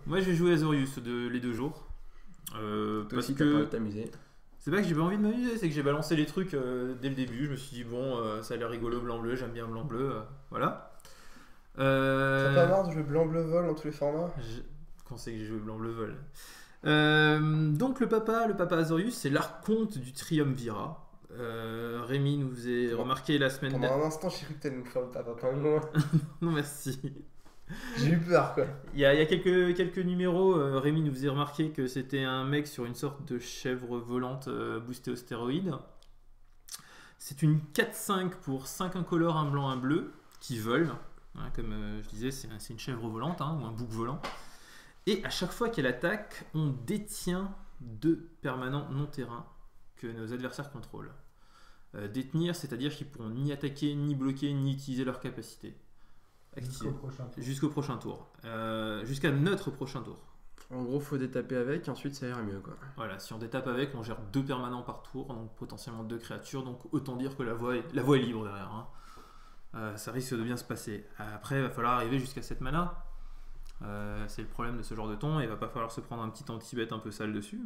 Moi, j'ai joué Azorius les 2 jours. Toi Parce aussi, t'as pas envie que de t'amuser. c'est pas que j'ai pas envie de m'amuser, c'est que j'ai balancé les trucs dès le début. Je me suis dit, bon, ça a l'air rigolo blanc-bleu, j'aime bien blanc-bleu, voilà. T'as pas marre de jouer blanc-bleu-vol dans tous les formats? Quand c'est que j'ai joué blanc-bleu-vol. Donc le papa Azorius, c'est l'archonte du Triumvirat. Rémi nous faisait remarquer la semaine Pendant un instant, j'ai cru que t'allais nous faire le papa quand même loin. Non, merci. J'ai eu peur, quoi. Il y a quelques numéros, Rémi nous faisait remarquer que c'était un mec sur une sorte de chèvre volante boostée aux stéroïdes. C'est une 4-5 pour 5 incolores, un blanc, un bleu, qui vole. Hein, comme je disais, c'est une chèvre volante, hein, ou un bouc volant. Et à chaque fois qu'elle attaque, on détient 2 permanents non-terrain que nos adversaires contrôlent. Détenir, c'est-à-dire qu'ils pourront ni attaquer, ni bloquer, ni utiliser leur capacité. Activée. Jusqu'au prochain tour. Jusqu'à notre prochain tour. En gros, faut détaper avec, ensuite ça ira mieux, quoi. Voilà, si on détape avec, on gère 2 permanents par tour, donc potentiellement 2 créatures, donc autant dire que la voie est libre derrière. Hein. Ça risque de bien se passer. Après, il va falloir arriver jusqu'à 7 mana. C'est le problème de ce genre de ton, il va pas falloir se prendre un petit anti-bet un peu sale dessus,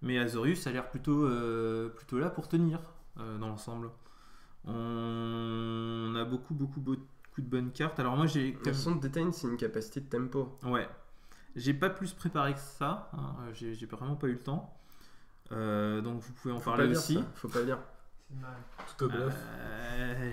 mais Azorius a l'air plutôt là pour tenir dans l'ensemble. On a beaucoup de bonnes cartes. Alors moi j'ai... Le son de Detain, c'est une capacité de tempo. Ouais. J'ai pas plus préparé que ça, hein. J'ai vraiment pas eu le temps. Donc vous pouvez en parler aussi. Faut pas le dire. C'est mal. Tout au bluff.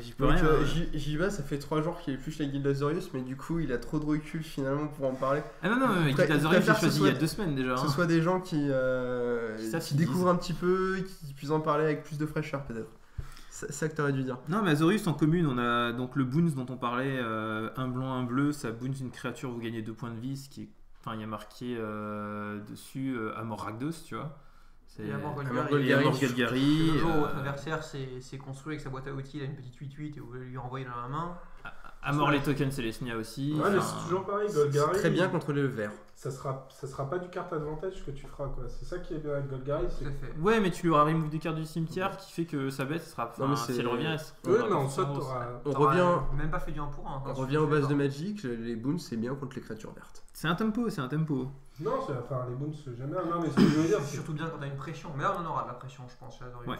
J'y peux Donc, rien. j'y vais, ça fait 3 jours qu'il épluche la guilde Azorius, mais du coup il a trop de recul finalement pour en parler. Ah non, mais Après, Guild Azorius, j'ai préfère choisi que il ce y a 2 semaines déjà. Que ce Hein. soit des gens qui Qui découvrent un petit peu, qui puissent en parler avec plus de fraîcheur peut-être. C'est ça que t'aurais dû dire. Non, mais Azorius en commune, on a donc le boons dont on parlait, un blanc, un bleu, ça boons une créature, vous gagnez 2 points de vie, ce qui est... Enfin, il y a marqué dessus Amor Ragdos, tu vois. Et Amor Et Amor Golgari. Le jour où votre adversaire s'est construit avec sa boîte à outils, il a une petite 8-8 et vous voulez lui renvoyer dans la main. Amor les tokens, c'est les SNIA aussi. Ouais, mais c'est toujours pareil, Golgari. Très bien contrôler le vert. Ça sera pas du carte advantage que tu feras, quoi. C'est ça qui est bien avec Golgari. Tout à fait. Ouais, mais tu lui auras remove des cartes du cimetière qui fait que sa bête sera. Non, mais si c'est- elle revient, elle sera. Ouais, mais en soit, t'auras. On T'auras revient, même pas fait du 1 pour 1. on revient aux bases de Magic, les boons c'est bien contre les créatures vertes. C'est un tempo. Non, enfin, les boons, jamais. Non, mais ce que je veux dire, c'est. Surtout bien quand t'as une pression. Mais là, on en aura de la pression, je pense, chez Azorius. Ouais.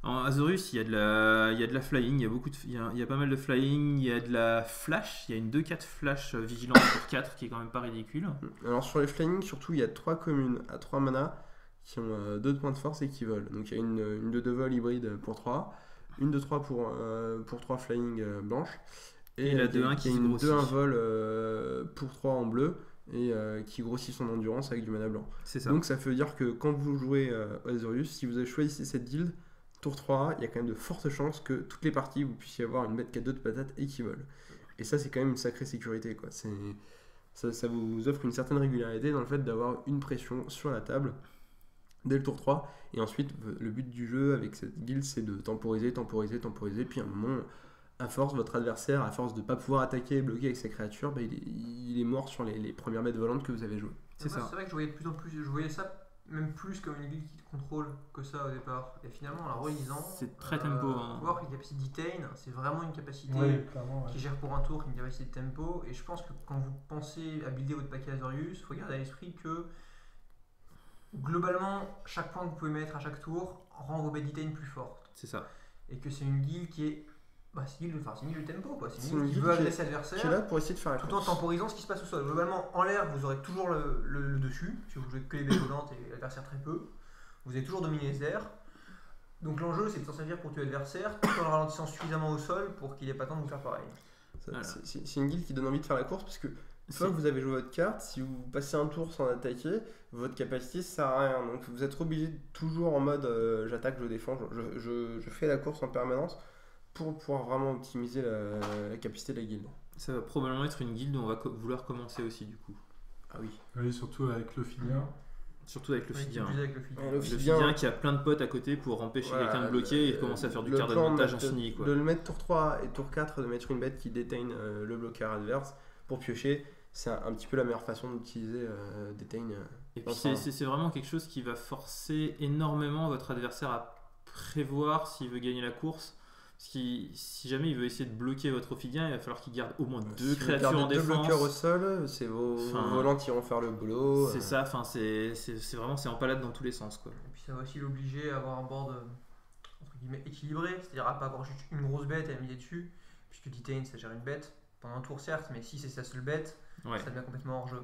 En Azorius, il y a de la flying, il y a pas mal de flying, il y a de la flash, il y a une 2-4 flash vigilance pour 4 qui est quand même pas ridicule. Alors sur les flying, surtout il y a 3 communes à 3 mana qui ont 2 points de force et qui volent. Donc il y a une 2 de vol hybride pour 3, une de 3 pour 3 flying blanches, Et la il y a 2-1 qui se une grossit. 2-1 vol pour 3 en bleu et qui grossit son endurance avec du mana blanc. C'est ça. Donc ça veut dire que quand vous jouez Azorius, si vous avez choisi cette guilde, tour 3, il y a quand même de fortes chances que toutes les parties vous puissiez avoir une bête qui a 2 de patates et qui vole. Et ça c'est quand même une sacrée sécurité, quoi. Ça vous offre une certaine régularité dans le fait d'avoir une pression sur la table dès le tour 3. Et ensuite le but du jeu avec cette guilde c'est de temporiser. Puis à un moment, à force, votre adversaire, à force de ne pas pouvoir attaquer et bloquer avec ses créatures, bah, il est mort sur les premières bêtes volantes que vous avez jouées. C'est ça. C'est vrai que je voyais de plus en plus, je voyais ça même plus comme une guilde qui te contrôle que ça au départ. Et finalement, en la relisant, C'est très tempo, hein. voir que la capacité Detain, c'est vraiment une capacité Oui, clairement, ouais. qui gère pour un tour, qui a une capacité de tempo. Et je pense que quand vous pensez à builder votre paquet Azorius, il faut garder à l'esprit que globalement, chaque point que vous pouvez mettre à chaque tour rend vos bêtes Detain plus fortes. C'est ça. Et que c'est une guilde qui est. Bah, c'est une guilde de tempo, quoi. C'est C'est une une guilde qui guilde veut qui est- agresser Qui est l'adversaire. là pour essayer de faire la Tout en course. temporisant ce qui se passe au sol. Globalement, en l'air, vous aurez toujours le dessus, si vous jouez que les bêtes volantes et l'adversaire très peu. Vous allez toujours dominer les airs. Donc l'enjeu, c'est de s'en servir pour tuer l'adversaire, tout en le ralentissant suffisamment au sol pour qu'il ait pas le temps de vous faire pareil. Voilà. C'est une guilde qui donne envie de faire la course parce que une fois que vous avez joué votre carte, si vous passez un tour sans attaquer, votre capacité ça sert à rien. Donc vous êtes obligé de toujours en mode j'attaque, je défends, je fais la course en permanence pour pouvoir vraiment optimiser la capacité de la guilde. Ça va probablement être une guilde où on va vouloir commencer aussi du coup. Ah oui. Oui, surtout avec l'Ophidien. Surtout avec le Oui, Fidien. plus avec le feed. Ouais, Le Fidien qui a plein de potes à côté pour empêcher Voilà, quelqu'un de bloquer et commencer à faire du le card plan d'avantage de- infini, quoi. De le mettre tour 3 et tour 4, de mettre une bête qui déteigne le bloqueur adverse pour piocher, c'est un petit peu la meilleure façon d'utiliser déteigne. Et puis Enfin, c'est vraiment quelque chose qui va forcer énormément votre adversaire à prévoir s'il veut gagner la course. Si jamais il veut essayer de bloquer votre Ophidien, il va falloir qu'il garde au moins 2 Si vous créatures gardez en deux bloqueurs au défense. sol, c'est vos volants qui iront faire le boulot. C'est ça, enfin, c'est vraiment c'est en palade dans tous les sens, quoi. Et puis ça va aussi l'obliger à avoir un board entre guillemets équilibré, c'est-à-dire à pas avoir juste une grosse bête et à miser dessus, puisque Detain ça gère une bête pendant un tour certes, mais si c'est sa seule bête, Ouais, ça devient complètement hors jeu.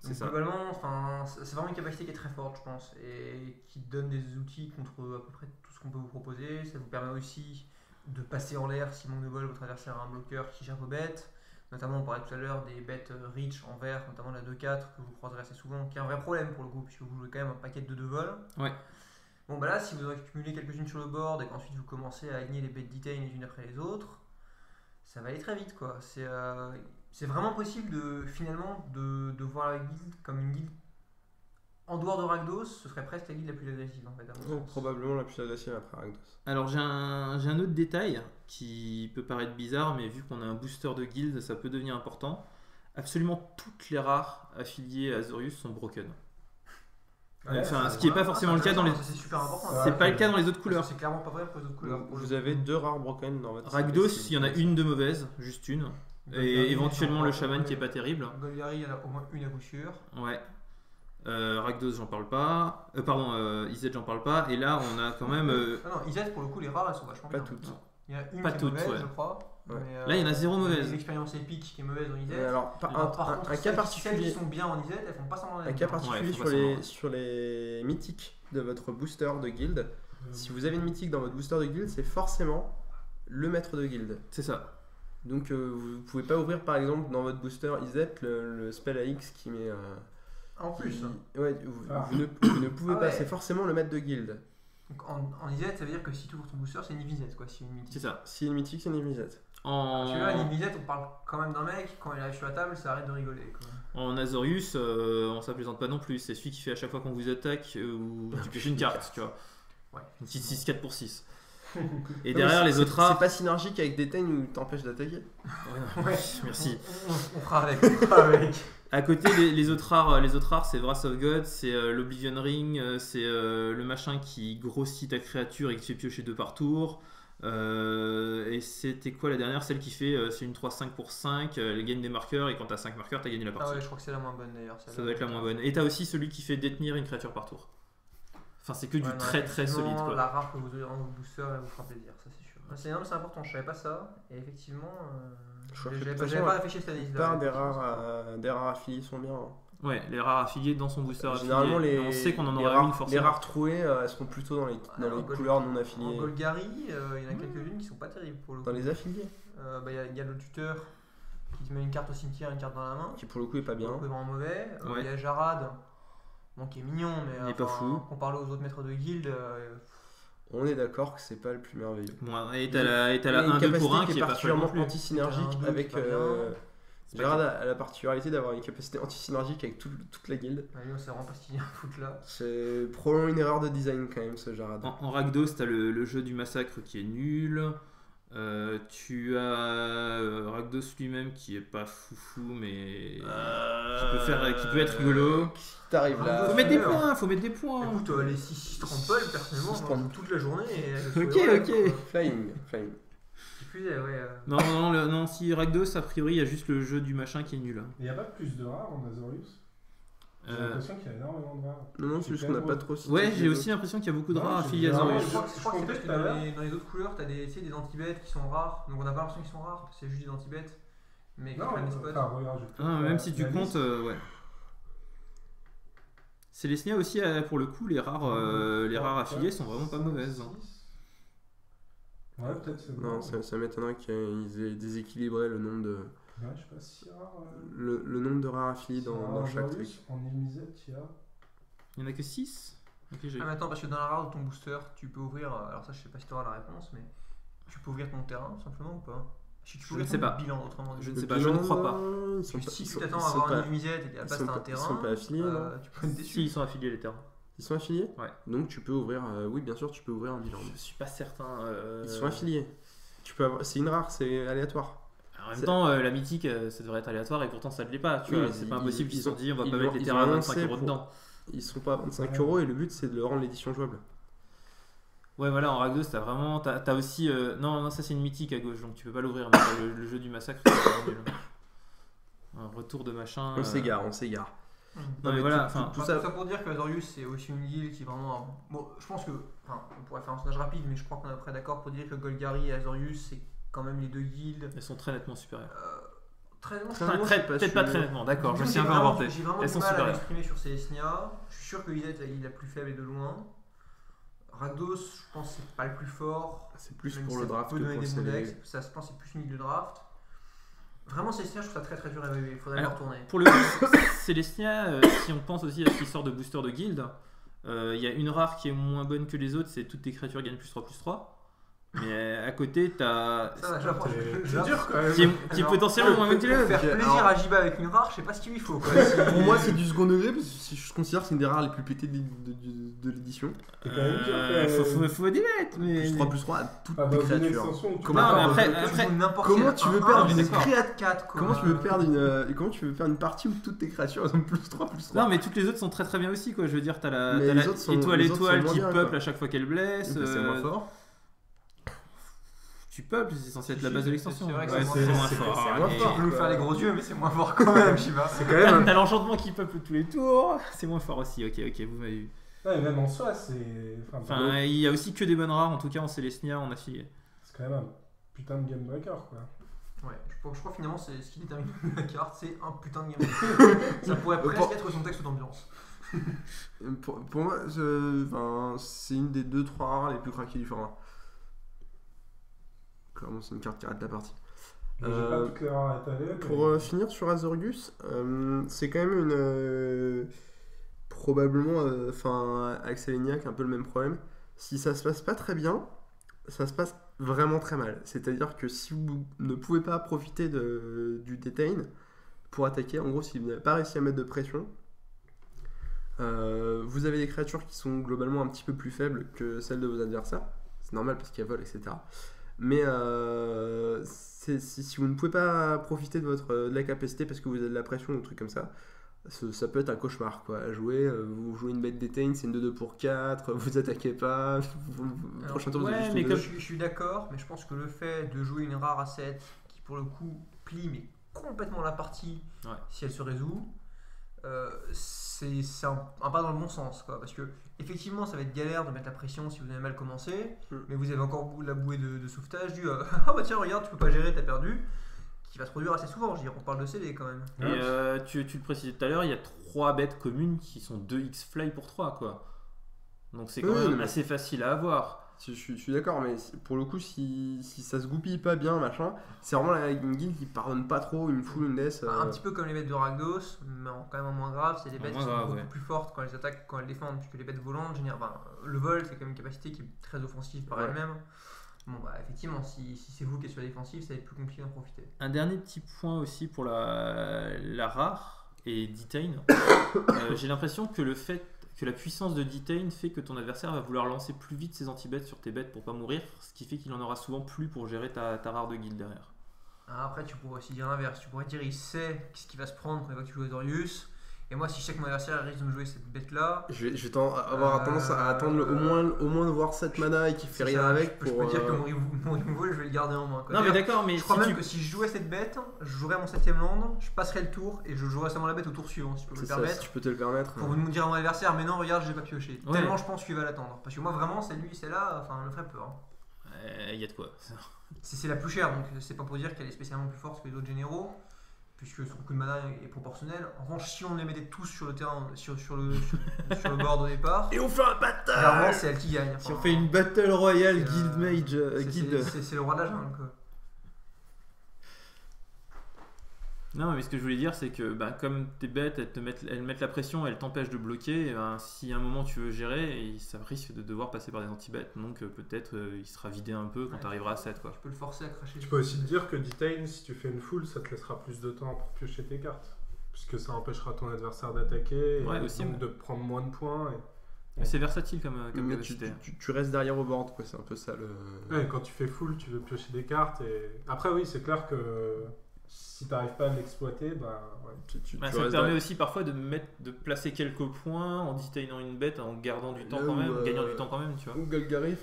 c'est Donc ça. globalement, enfin, c'est vraiment une capacité qui est très forte, je pense, et qui donne des outils contre à peu près tout ce qu'on peut vous proposer. Ça vous permet aussi de passer en l'air si manque de bol votre adversaire a un bloqueur qui gère vos bêtes. Notamment, on parlait tout à l'heure des bêtes reach en vert, notamment la 2-4 que vous croiserez assez souvent, qui est un vrai problème pour le coup, puisque vous jouez quand même un paquet de 2 vol. Ouais. Bon, bah là, si vous accumulez quelques-unes sur le board et qu'ensuite vous commencez à aligner les bêtes Detain les unes après les autres, ça va aller très vite, quoi. C'est vraiment possible de voir la guilde comme une guilde en dehors de Rakdos, ce serait presque la guilde la plus agressive en fait. À mon sens. Probablement la plus agressive après Rakdos. Alors j'ai un autre détail qui peut paraître bizarre, mais vu qu'on a un booster de guild, ça peut devenir important. Absolument toutes les rares affiliées à Azorius sont broken. Ouais, Enfin, ce qui n'est pas forcément le cas dans les. C'est super important. C'est pas le cas dans les autres couleurs. C'est clairement pas vrai pour les autres couleurs. Vous avez 2 rares broken dans votre Rakdos, CPC, il y en a une de mauvaise, juste une. Golgari, Et éventuellement le enfin, chaman qui est pas terrible. Golgari, il y en a au moins une à coup sûr. Ouais. Rakdos, j'en parle pas. Izzet, j'en parle pas. Et là, on a quand même. Ah non, Izzet, pour le coup, les rares, elles sont vachement Pas bien. toutes. Il y en a une Pas qui est toutes, mauvaise, ouais. je crois. Ouais. Mais, Là, il y en a zéro mauvaise. Une expérience épique qui est mauvaise en Izzet. Alors, Par contre, un cas celles particulier. qui sont bien en Izzet, elles font pas semblant Un d'être cas bien. particulier faut pas savoir. sur les mythiques de votre booster de guild. Si vous avez une mythique dans votre booster de guild, c'est forcément le maître de guild. C'est ça. Donc vous pouvez pas ouvrir par exemple dans votre booster Izzet le spell AX qui met. En plus. Ouais, Ah. vous ne pouvez Ah pas, ouais. c'est forcément le maître de guild. Donc en Izzet, ça veut dire que si tu ouvres ton booster, c'est une Izzet quoi, si une mythique. C'est ça. Si une mythique, c'est une Izzet. Tu vois, une Izzet, on parle quand même d'un mec, quand il arrive sur la table, ça arrête de rigoler. Quoi. En Azorius, on s'aplaisante pas non plus. C'est celui qui fait à chaque fois qu'on vous attaque ou tu pioches une carte, tu vois. Ouais. Une petite 6-4 pour 6. Et Non, derrière mais les c'est- autres rares. C'est pas synergique avec Detain où t'empêche d'attaquer. Ouais, merci. On fera avec. On fera avec. À côté, les autres rares, c'est Wrath of God, c'est l'Oblivion Ring, c'est le machin qui grossit ta créature et qui te fait piocher 2 par tour. Et c'était quoi la dernière? Celle qui fait c'est une 3-5 pour 5, elle gagne des marqueurs et quand t'as 5 marqueurs, t'as gagné la Ah partie. ouais, je crois que c'est la moins bonne d'ailleurs. Ça doit être la moins bonne. Et t'as aussi celui qui fait détenir une créature par tour. Enfin, c'est que du très très solide quoi. La rare que vous aurez dans vos boosters, elle vous fera plaisir, ça c'est sûr. C'est important, je savais pas ça. Et effectivement, Je crois que de j'avais toute pas façon, réfléchi à cette La analyse. plupart des rares affiliés sont bien. Ouais, les rares affiliés dans son booster Généralement, affilié. les, On sait qu'on en les aura rares, une les forcément. rares trouées, elles seront plutôt dans les couleurs non En affiliées. Golgari, il y en a quelques-unes qui sont pas terribles pour le coup. Dans les affiliés, Il y a le tuteur qui te met une carte au cimetière, une carte dans la main. qui pour le coup est pas bien. C'est vraiment mauvais. Ouais. Il y a Jarad, bon, qui est mignon, mais Il est pas fou. comparé aux autres maîtres de guild, On est d'accord que c'est pas le plus merveilleux. Bon, et t'as la Il y a 1-2 pour 1 qui est pas folle non particulièrement plus. anti-synergique T'as un deux avec. qui est pas bien. C'est pas Gérard a la particularité d'avoir une capacité anti-synergique avec toute la guilde. c'est vraiment pas ce qu'il y a à foutre là. C'est probablement une erreur de design quand même ce Jarad. En Rakdos, t'as le jeu du massacre qui est nul. Tu as Rakdos lui-même qui est pas foufou mais qui peut être rigolo. T'arrives là. Faut mettre des points, faut mettre des points. Écoute, les 6 trample, personnellement, Six j'en joue trample. toute la journée. Et je Ok, suis heureux, ok. quoi. Flying. Et puis, Non, si Rakdos, a priori, il y a juste le jeu du machin qui est nul. Il n'y a pas plus de rares en Azorius. J'ai Euh, l'impression qu'il y a énormément de rares. Non, c'est juste qu'on n'a pas trop cité Ouais, les j'ai autres. aussi l'impression qu'il y a beaucoup de Non, rares j'ai affiliés à vraiment- Azorius. je crois que c'est parce que tout à l'heure. dans les autres couleurs, t'as des anti-bêtes qui sont rares. Donc on n'a pas l'impression qu'ils sont rares, c'est juste des anti-bêtes. Mais qui Non, prennent des spots. enfin, regarde, je Ah, peux même faire si tu la comptes, liste. ouais. Célestia aussi, pour le coup, les rares affiliés sont vraiment pas mauvaises. Hein. Ouais, peut-être c'est Non, bon. ça m'étonnerait qu'ils aient déséquilibré le nombre de, Ouais, je sais pas si rare. le nombre de rares affiliés dans chaque truc. En Ilmisette, il y a. Il y en a que 6. Ok, j'ai. Ah, mais attends, parce que dans la rare de ton booster, tu peux ouvrir. Alors, ça, je sais pas si tu auras la réponse, mais tu peux ouvrir ton terrain simplement ou pas? Si tu peux Je ne ouvrir sais ton pas. bilan, autrement dit. Je ne sais pas, je ne crois pas. Ils sont Parce que pas, si ils tu sont- t'attends ils à sont avoir pas- une Ilmisette et qu'à la ils base sont t'as un pas- terrain, ils sont pas affiliés, non tu peux être déçu. Si, ils sont affiliés les terrains. Ils sont affiliés Ouais. Donc tu peux ouvrir. Oui, bien sûr, tu peux ouvrir un bilan. Je suis pas certain. Ils sont affiliés. Tu peux avoir. C'est une rare, c'est aléatoire. En même temps, la mythique, ça devrait être aléatoire et pourtant ça ne l'est pas. Tu Oui, vois, mais c'est pas ils- impossible qu'ils ils se sont ont- dit on va ils pas l'ont- mettre les ils terrains à ont 25 annoncé € pour- dedans. Ils sont pas à 25 Ouais. € et le but c'est de le rendre l'édition jouable. Ouais, voilà, en Rakdos, t'as vraiment. T'as aussi. Non, ça c'est une mythique à gauche, donc tu peux pas l'ouvrir. Mais le jeu du massacre, c'est vraiment nul. Un retour de machin. On s'égare. Non, mais voilà, Tout ça pour dire que Azorius c'est aussi une guilde qui est vraiment. Bon, je pense que. On pourrait faire un sondage rapide, mais je crois qu'on est après d'accord pour dire que Golgari et Azorius c'est quand même les deux guildes. Elles sont très nettement supérieures. Très nettement Peut-être pas très nettement, d'accord, je me suis un peu inventé. J'ai vraiment Elles du sont mal à supérieures. m'exprimer sur Célestia. Je suis sûr que Idet est la guilde la plus faible et de loin. Rakdos, je pense que c'est pas le plus fort. C'est plus Même pour si le ça draft peut que donner pour le des bons CLV. decks. Ça, je pense que c'est plus une guilde de draft. Vraiment, Célestia, je trouve ça très très dur à évaluer. Il faudrait le Alors, retourner. Pour le coup, Célestia, si on pense aussi à ce qui sort de booster de guild, il y a une rare qui est moins bonne que les autres, c'est toutes tes créatures gagnent +3/+3. Mais à côté, t'as. Ça, j'apprends. C'est dur quand même. Qui est potentiellement moins bonne que les Pour autres. faire plaisir à Jiba avec une rare, je sais pas ce qu'il lui faut. Quoi. Pour moi, c'est du second degré parce que je considère que c'est une des rares les plus pétées de l'édition. C'est quand même dur. Faut débattre, mais. +3/+3 à toutes Ah, tes dans une créatures. extension où tu Comment- Non, mais peux après- avoir- n'importe Comment quel- tu veux un perdre mais une d'accord. créature 4 Comment tu veux faire une partie où toutes tes créatures elles ont +3/+3 Non, mais toutes les autres sont très très bien aussi, quoi. Je veux dire, t'as la, Mais t'as les la autres sont- étoile les autres sont moins qui bien, peuple quoi. à chaque fois qu'elle blesse. C'est moins fort. Tu peuples, c'est censé être la Si, base de c'est l'extension. vrai que Ouais, c'est c'est moins moins fort. fort. C'est moins Et- fort. Tu peux nous faire les gros yeux, mais c'est moins fort quand même, Jiba. C'est quand même. T'as l'enchantement qui peuple tous les tours, c'est moins fort aussi. Ok, vous m'avez vu. Ouais, même en soi, c'est. Enfin, il y a aussi que des bonnes rares, en tout cas en Célestia, on a filé. C'est quand même un putain de game breaker quoi. Ouais, je crois finalement c'est ce qui détermine la carte, c'est un putain de game. Ça pourrait presque être son texte d'ambiance. Pour moi, c'est une des 2-3 rares les plus craquées du format. Clairement, c'est une carte qui arrête la partie. J'ai pas toutes les rares à étaler. Pour finir sur Azorius, c'est quand même une. Probablement, avec Selenia qui a un peu le même problème. Si ça se passe pas très bien, ça se passe vraiment très mal. C'est-à-dire que si vous ne pouvez pas profiter du detain pour attaquer, en gros, si vous n'avez pas réussi à mettre de pression, vous avez des créatures qui sont globalement un petit peu plus faibles que celles de vos adversaires. C'est normal parce qu'il y a vol, etc. Mais si vous ne pouvez pas profiter de la capacité parce que vous avez de la pression ou un truc comme ça, ça peut être un cauchemar quoi, à jouer. Vous jouez une bête detain, c'est une 2-2 pour 4, vous attaquez pas, prochain tour vous avez juste mais une comme- deux. Je suis d'accord, mais je pense que le fait de jouer une rare à 7 qui pour le coup plie mais complètement la partie Ouais. si elle se résout, c'est un pas dans le bon sens quoi, parce que effectivement ça va être galère de mettre la pression si vous avez mal commencé, mais vous avez encore la bouée de sauvetage du ah bah tiens regarde tu peux pas gérer t'as perdu, qui va se produire assez souvent, je veux dire on parle de CD quand même. Et tu le précisais tout à l'heure, il y a 3 bêtes communes qui sont 2x fly pour 3 quoi. Donc c'est quand Oui, même mais- assez facile à avoir. Je suis d'accord, mais pour le coup, si ça se goupille pas bien, machin, c'est vraiment une guilde qui pardonne pas trop une full, une death. Un petit peu comme les bêtes de Rakdos, mais quand même en moins grave, c'est des En bêtes moins qui sont grave, beaucoup ouais. plus fortes quand elles attaquent, quand elles défendent, puisque les bêtes volantes, le vol c'est quand même une capacité qui est très offensive par Ouais. elle-même. Bon bah effectivement, si c'est vous qui êtes sur la défensive, ça va être plus compliqué d'en profiter. Un dernier petit point aussi pour la rare et Detain. J'ai l'impression que le fait que la puissance de Detain fait que ton adversaire va vouloir lancer plus vite ses anti-bêtes sur tes bêtes pour pas mourir, ce qui fait qu'il en aura souvent plus pour gérer ta rare de guild derrière. Après tu pourrais aussi dire l'inverse, tu pourrais dire il sait ce qu'il va se prendre quand il va que tu joues Azorius, et moi si je sais que mon adversaire risque de me jouer cette bête là, Je vais avoir tendance à attendre au moins de voir 7 mana et qu'il fait rien avec je pour. peux dire que mon removal je vais le garder en main quoi. Non mais d'accord, mais Je crois si même tu... que si je jouais cette bête, je jouerais mon 7ème land, je passerais le tour et je jouerais seulement la bête au tour suivant si je peux me C'est le ça, permettre. si tu peux te le permettre. Pour me dire à mon adversaire, mais non, regarde, j'ai pas pioché. Ouais. Tellement je pense qu'il va l'attendre. Parce que moi, vraiment, c'est lui, c'est là, enfin, me ferait peur. Il y a de quoi. C'est la plus chère, donc c'est pas pour dire qu'elle est spécialement plus forte que les autres généraux, puisque son coût de mana est proportionnel. En revanche, si on les mettait tous sur le terrain, sur le board au départ, Et on fait un battle. clairement, c'est elle qui gagne. Si on Enfin, fait une battle royale c'est, guild mage, guild... c'est le roi de la jungle, quoi. Non, mais ce que je voulais dire, c'est que comme tes bêtes, elles mettent la pression, elles t'empêchent de bloquer, et si à un moment tu veux gérer, ça risque de devoir passer par des anti-bêtes. Donc peut-être il sera vidé un peu quand Ouais. tu arriveras à 7. Quoi. Tu peux le forcer à cracher. Tu peux aussi te dire que Detain, si tu fais une full, ça te laissera plus de temps pour piocher tes cartes. Puisque ça empêchera ton adversaire d'attaquer, Ouais, et aussi, donc ouais. de prendre moins de points. Mais c'est versatile comme Mais capacité. tu restes derrière au board, quoi. C'est un peu ça le. Ouais, quand tu fais full, tu veux piocher des cartes. Et... Après, oui, c'est clair que Si t'arrives pas à l'exploiter, bah ouais. Ça te permet aussi parfois de placer quelques points en detainant une bête, en gardant du temps quand même, gagnant du temps quand même, tu vois. Ou Golgari,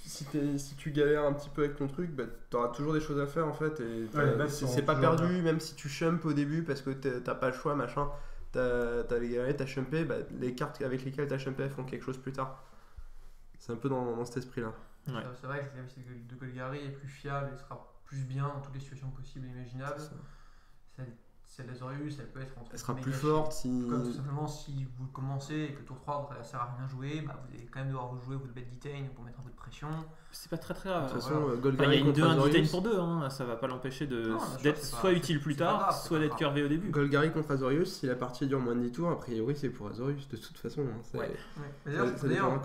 si tu galères un petit peu avec ton truc, bah, t'auras toujours des choses à faire en fait. Et c'est pas perdu, même si tu chump au début parce que t'as pas le choix, machin. T'as les galères, t'as chumpé, bah, les cartes avec lesquelles t'as chumpé font quelque chose plus tard. C'est un peu dans cet esprit-là. Ouais. C'est vrai que le de Golgari est plus fiable et sera plus bien dans toutes les situations possibles et imaginables. Celle d'Azorius, elle peut être entre. Elle sera plus forte si. Comme tout simplement, si vous commencez et que le tour 3 ça sert à rien jouer, bah, vous allez quand même devoir jouer votre bête detain pour mettre un peu de pression. C'est pas très grave. De toute façon, Il y Golgari a une contre 2-1 detain Azorius. pour 2, hein. Ça va pas l'empêcher d'être c'est soit pas- utile plus c'est pas tard, grave, c'est soit pas d'être grave. curvé au début. Golgari contre Azorius, si la partie dure moins de 10 tours, a priori c'est pour Azorius de toute façon. Ouais. Ça dépendra